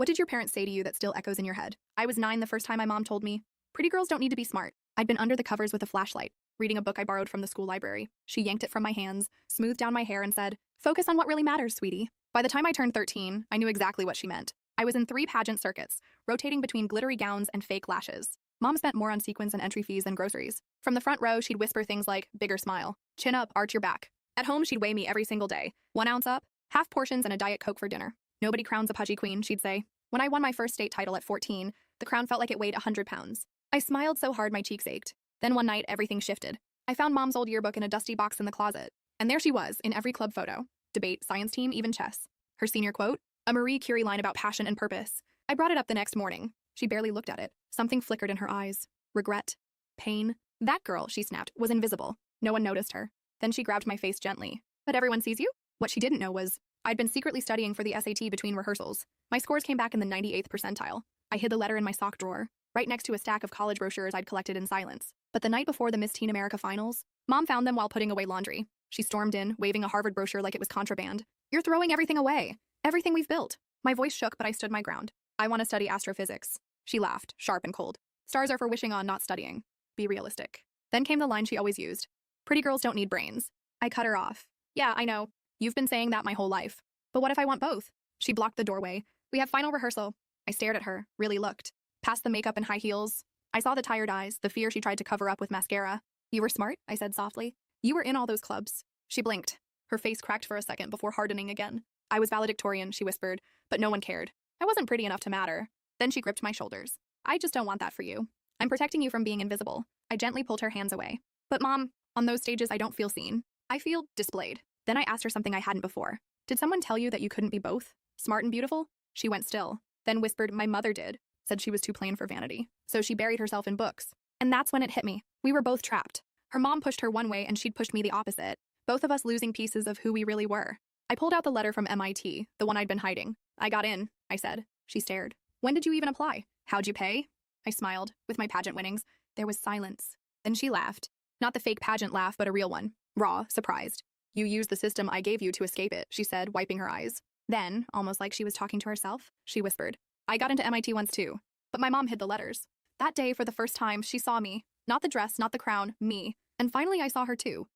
What did your parents say to you that still echoes in your head? I was 9 the first time my mom told me, pretty girls don't need to be smart. I'd been under the covers with a flashlight, reading a book I borrowed from the school library. She yanked it from my hands, smoothed down my hair, and said, focus on what really matters, sweetie. By the time I turned 13, I knew exactly what she meant. I was in 3 pageant circuits, rotating between glittery gowns and fake lashes. Mom spent more on sequins and entry fees than groceries. From the front row, she'd whisper things like, bigger smile, chin up, arch your back. At home, she'd weigh me every single day. 1 ounce up, half portions, and a Diet Coke for dinner. Nobody crowns a pudgy queen, she'd say. When I won my first state title at 14, the crown felt like it weighed 100 pounds. I smiled so hard my cheeks ached. Then one night, everything shifted. I found Mom's old yearbook in a dusty box in the closet. And there she was, in every club photo. Debate, science team, even chess. Her senior quote, a Marie Curie line about passion and purpose. I brought it up the next morning. She barely looked at it. Something flickered in her eyes. Regret. Pain. That girl, she snapped, was invisible. No one noticed her. Then she grabbed my face gently. But everyone sees you? What she didn't know was, I'd been secretly studying for the SAT between rehearsals. My scores came back in the 98th percentile. I hid the letter in my sock drawer, right next to a stack of college brochures I'd collected in silence. But the night before the Miss Teen America finals, Mom found them while putting away laundry. She stormed in, waving a Harvard brochure like it was contraband. You're throwing everything away. Everything we've built. My voice shook, but I stood my ground. I want to study astrophysics. She laughed, sharp and cold. Stars are for wishing on, not studying. Be realistic. Then came the line she always used. Pretty girls don't need brains. I cut her off. Yeah, I know. You've been saying that my whole life. But what if I want both? She blocked the doorway. We have final rehearsal. I stared at her, really looked. Past the makeup and high heels. I saw the tired eyes, the fear she tried to cover up with mascara. You were smart, I said softly. You were in all those clubs. She blinked. Her face cracked for a second before hardening again. I was valedictorian, she whispered, but no one cared. I wasn't pretty enough to matter. Then she gripped my shoulders. I just don't want that for you. I'm protecting you from being invisible. I gently pulled her hands away. But Mom, on those stages I don't feel seen. I feel displayed. Then I asked her something I hadn't before. Did someone tell you that you couldn't be both? Smart and beautiful? She went still. Then whispered, my mother did. Said she was too plain for vanity. So she buried herself in books. And that's when it hit me. We were both trapped. Her mom pushed her one way and she'd pushed me the opposite. Both of us losing pieces of who we really were. I pulled out the letter from MIT, the one I'd been hiding. I got in, I said. She stared. When did you even apply? How'd you pay? I smiled. With my pageant winnings, there was silence. Then she laughed. Not the fake pageant laugh, but a real one. Raw, surprised. You used the system I gave you to escape it, she said, wiping her eyes. Then, almost like she was talking to herself, she whispered, I got into MIT once too. But my mom hid the letters. That day, for the first time, she saw me. Not the dress, not the crown, me. And finally I saw her too.